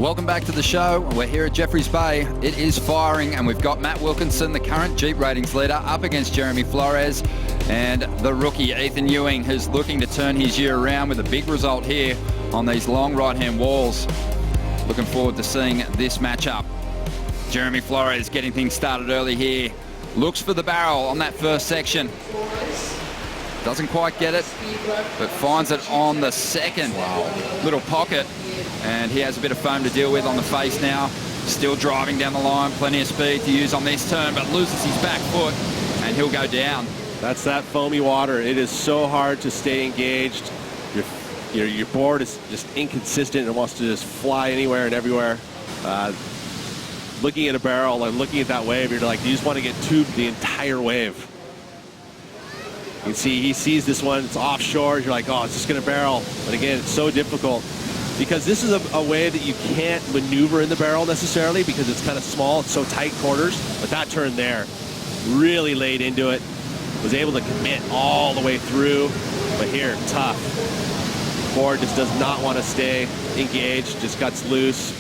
Welcome back to the show. We're here at Jeffreys Bay. It is firing, and we've got Matt Wilkinson, the current Jeep ratings leader, up against Jeremy Flores, and the rookie Ethan Ewing, who's looking to turn his year around with a big result here on these long right-hand walls. Looking forward to seeing this matchup. Jeremy Flores getting things started early here. Looks for the barrel on that first section. Doesn't quite get it, but finds it on the second. Little pocket. And he has a bit of foam to deal with on the face now. Still driving down the line, plenty of speed to use on this turn, but loses his back foot, and he'll go down. That's that foamy water. It is so hard to stay engaged. Your board is just inconsistent and wants to just fly anywhere and everywhere. Looking at a barrel and looking at that wave, you're like, you just want to get tubed the entire wave. You can see he sees this one, it's offshore. You're like, oh, it's just going to barrel. But again, it's so difficult because this is a wave that you can't maneuver in the barrel necessarily because it's kind of small, it's so tight quarters. But that turn there, really laid into it, was able to commit all the way through. But here, tough. Board just does not want to stay engaged, just cuts loose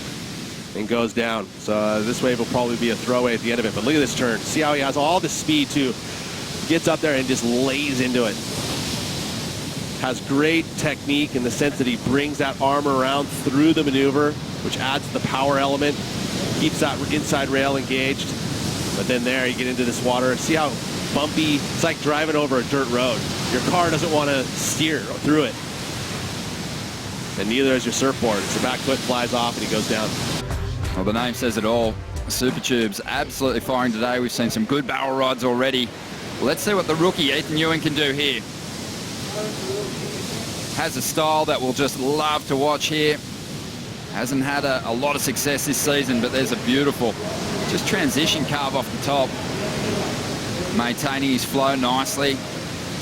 and goes down. So this wave will probably be a throwaway at the end of it. But look at this turn. See how he has all the speed too. Gets up there and just lays into it. Has great technique in the sense that he brings that arm around through the maneuver, which adds the power element, keeps that inside rail engaged. But then there you get into this water. See how bumpy, it's like driving over a dirt road. Your car doesn't want to steer through it. And neither does your surfboard. So the back foot flies off and he goes down. Well, the name says it all. Super Tubes absolutely firing today. We've seen some good barrel rides already. Let's see what the rookie Ethan Ewing can do here. Has a style that we'll just love to watch here. Hasn't had a lot of success this season, but there's a beautiful just transition carve off the top. Maintaining his flow nicely.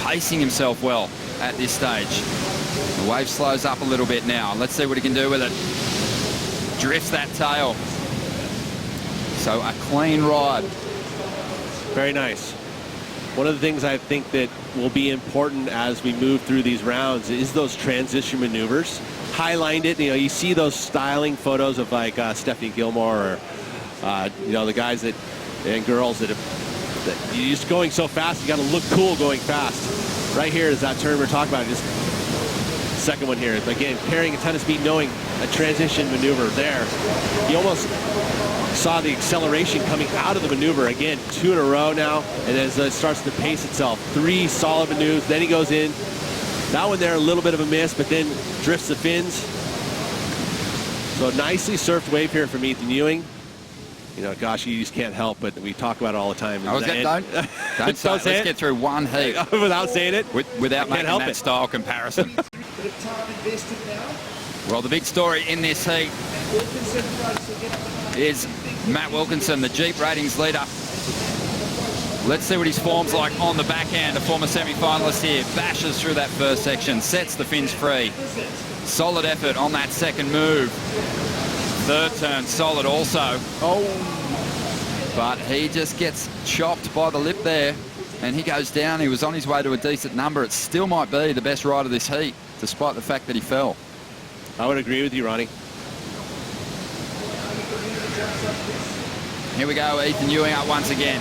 Pacing himself well at this stage. The wave slows up a little bit now. Let's see what he can do with it. Drifts that tail. So a clean ride. Very nice. One of the things I think that will be important as we move through these rounds is those transition maneuvers. Highlight it. You see those styling photos of like Stephanie Gilmore or the guys and girls that you're just going so fast. You got to look cool going fast. Right here is that turn we're talking about. Just second one here. Again, carrying a ton of speed, knowing a transition maneuver there. He almost saw the acceleration coming out of the maneuver. Again, 2 in a row now, and as it starts to pace itself. 3 solid maneuvers, then he goes in. That one there, a little bit of a miss, but then drifts the fins. So nicely surfed wave here from Ethan Ewing. Gosh, you just can't help, but we talk about it all the time. Don't say it. Let's get through one heat. Without saying it? Without making that style comparison. Well, the big story in this heat is Matt Wilkinson, the Jeep ratings leader. Let's see what his form's like on the backhand. A former semi-finalist here. Bashes through that first section, sets the fins free. Solid effort on that second move. Third turn, solid also. But he just gets chopped by the lip there, and he goes down. He was on his way to a decent number. It still might be the best ride of this heat, despite the fact that he fell. I would agree with you, Ronnie. Here we go, Ethan Ewing up once again.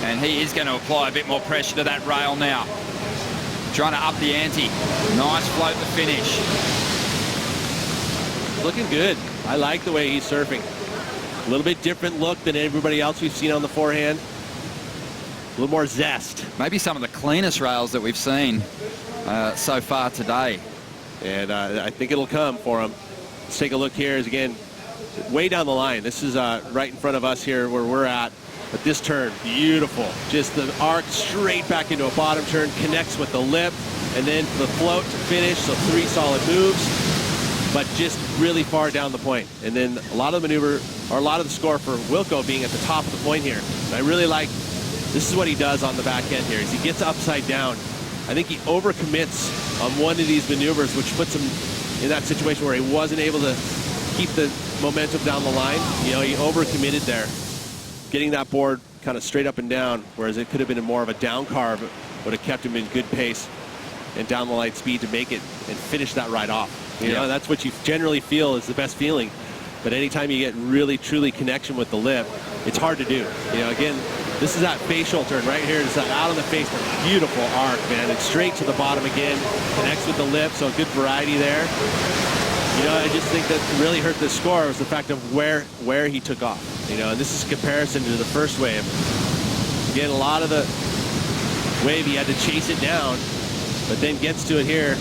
And he is going to apply a bit more pressure to that rail now. Trying to up the ante. Nice float to finish. Looking good. I like the way he's surfing. A little bit different look than everybody else we've seen on the forehand. A little more zest. Maybe some of the cleanest rails that we've seen so far today. And I think it'll come for him. Let's take a look here. Is again, way down the line. This is right in front of us here where we're at. But this turn, beautiful. Just the arc straight back into a bottom turn, connects with the lip, and then the float to finish. So 3 solid moves, but just really far down the point. And then a lot of the maneuver, or a lot of the score for Wilco being at the top of the point here. And I really like, this is what he does on the back end here, is he gets upside down. I think he overcommits on one of these maneuvers, which puts him in that situation where he wasn't able to keep the momentum down the line. He overcommitted there. Getting that board kind of straight up and down, whereas it could have been more of a down carve, would have kept him in good pace and down the line speed to make it and finish that ride off. You know, that's what you generally feel is the best feeling But anytime you get really, truly connection with the lip, it's hard to do. You know, again, this is that facial turn right here. It's that out on the face, a beautiful arc, man. It's straight to the bottom again, connects with the lip, so good variety there. You know, I just think that really hurt the score was the fact of where he took off. You know, and this is a comparison to the first wave. Again, a lot of the wave, he had to chase it down, but then gets to it here.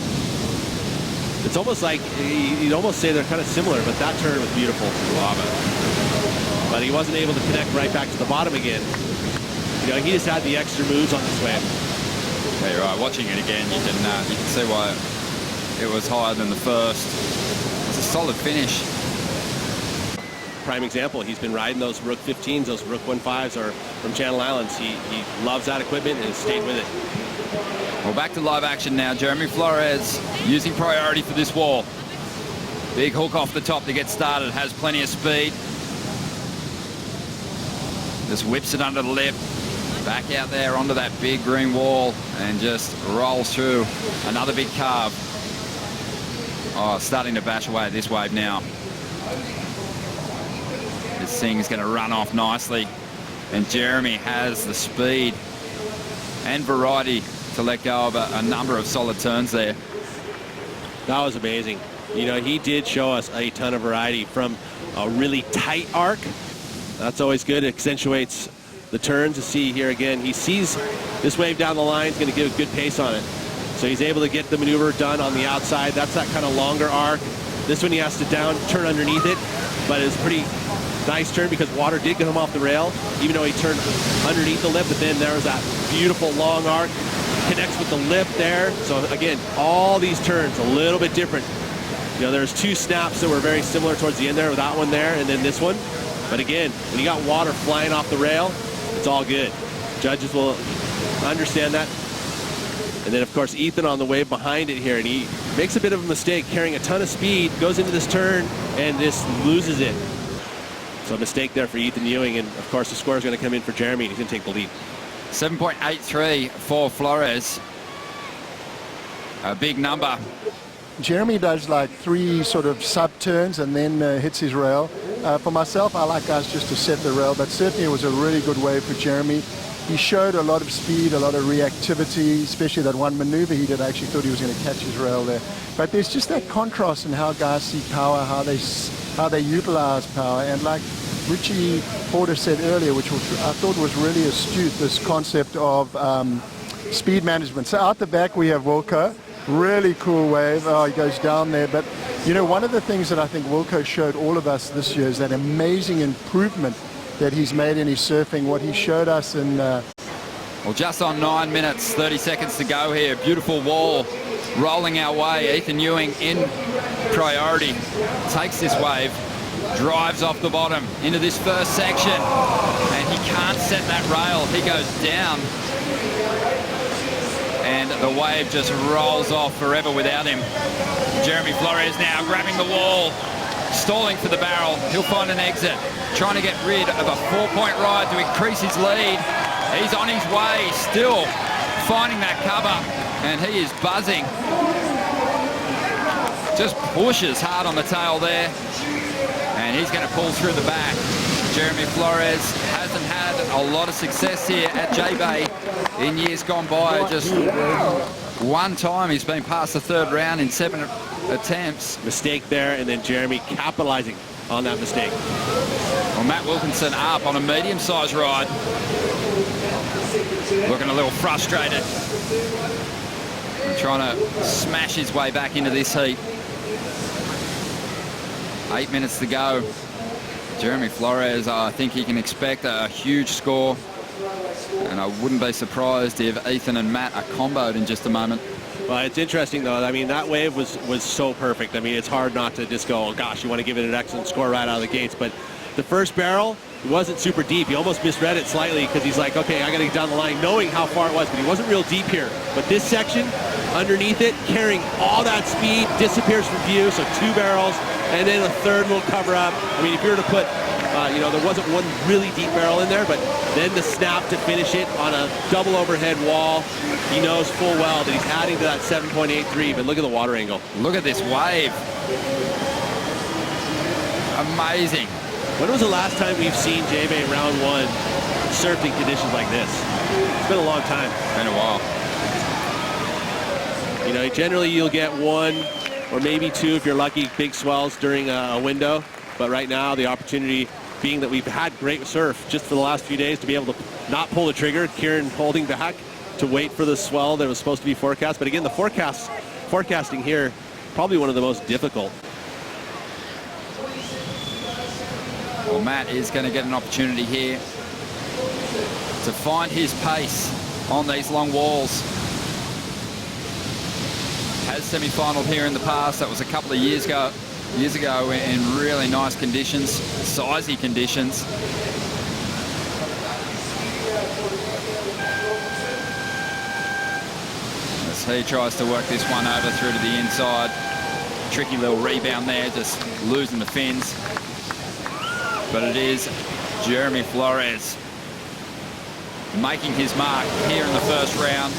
It's almost like, you'd almost say they're kind of similar, but that turn was beautiful. Love it. But he wasn't able to connect right back to the bottom again. You know, he just had the extra moves on this wave. Yeah, you're right. Watching it again, you can see why it was higher than the first. It's a solid finish. Prime example, he's been riding those Rook 15s, those Rook 15s are from Channel Islands. He loves that equipment and stayed with it. Well, back to live action now. Jeremy Flores using priority for this wall. Big hook off the top to get started. Has plenty of speed. Just whips it under the lip. Back out there onto that big green wall and just rolls through another big carve. Oh, starting to bash away at this wave now. This thing's going to run off nicely. And Jeremy has the speed and variety to let go of a number of solid turns there. That was amazing. You know, he did show us a ton of variety from a really tight arc. That's always good. It accentuates the turns. To see here again, he sees this wave down the line is going to give a good pace on it. So he's able to get the maneuver done on the outside. That's that kind of longer arc. This one he has to turn underneath it, but it's pretty nice turn because water did get him off the rail, even though he turned underneath the lip. But then there was that beautiful long arc, connects with the lip there. So again, all these turns a little bit different. You know, there's two snaps that were very similar towards the end there, with that one there and then this one. But again, when you got water flying off the rail, it's all good. Judges will understand that. And then, of course, Ethan on the wave behind it here, and he makes a bit of a mistake, carrying a ton of speed, goes into this turn, and just loses it. So a mistake there for Ethan Ewing, and, of course, the score is going to come in for Jeremy, and he's going to take the lead. 7.83 for Flores. A big number. Jeremy does like 3 sort of sub-turns and then hits his rail. For myself, I like guys just to set the rail, but certainly it was a really good wave for Jeremy. He showed a lot of speed, a lot of reactivity, especially that one maneuver he did. I actually thought he was going to catch his rail there. But there's just that contrast in how guys see power, how they utilize power. And like Richie Porter said earlier, which I thought was really astute, this concept of speed management. So out the back we have Wilco. Really cool wave. Oh, he goes down there. But, you know, one of the things that I think Wilco showed all of us this year is that amazing improvement that he's made in his surfing. What he showed us in... Well, just on 9 minutes, 30 seconds to go here. Beautiful wall rolling our way. Ethan Ewing in priority. Takes this wave, drives off the bottom into this first section. And he can't set that rail. He goes down. And the wave just rolls off forever without him. Jeremy Flores now grabbing the wall, stalling for the barrel. He'll find an exit, trying to get rid of a 4-point ride to increase his lead. He's on his way, still finding that cover, and he is buzzing. Just pushes hard on the tail there, and he's going to pull through the back. Jeremy Flores hasn't had a lot of success here at jbay in years gone by. Just one time he's been past the 3rd round in 7 attempts. Mistake there, and then Jeremy capitalizing on that mistake. Well, Matt Wilkinson up on a medium-sized ride. Looking a little frustrated. Trying to smash his way back into this heat. 8 minutes to go. Jeremy Flores, I think he can expect a huge score. And I wouldn't be surprised if Ethan and Matt are comboed in just a moment. Well, it's interesting, though. I mean, that wave was so perfect. I mean, it's hard not to just go, oh, gosh, you want to give it an excellent score right out of the gates. But the first barrel, it wasn't super deep. He almost misread it slightly because he's like, okay, I got to get down the line, knowing how far it was. But he wasn't real deep here. But this section, underneath it, carrying all that speed, disappears from view. So 2 barrels, and then a 3rd will cover up. I mean, if you were to put... you know, there wasn't one really deep barrel in there, but then the snap to finish it on a double overhead wall. He knows full well that he's adding to that 7.83, but look at the water angle. Look at this wave. Amazing. When was the last time we've seen jbay round one surfing conditions like this? It's been a long time. Been a while. You know, generally you'll get one or maybe two if you're lucky, big swells during a window. But right now the opportunity being that we've had great surf just for the last few days to be able to not pull the trigger, Kieran holding back to wait for the swell that was supposed to be forecast. But again, the forecasting here, probably one of the most difficult. Well, Matt is going to get an opportunity here to find his pace on these long walls. Has semi-finaled here in the past. That was a couple of years ago in really nice conditions, sizey conditions. As he tries to work this one over through to the inside. Tricky little rebound there, just losing the fins. But it is Jeremy Flores making his mark here in the first round.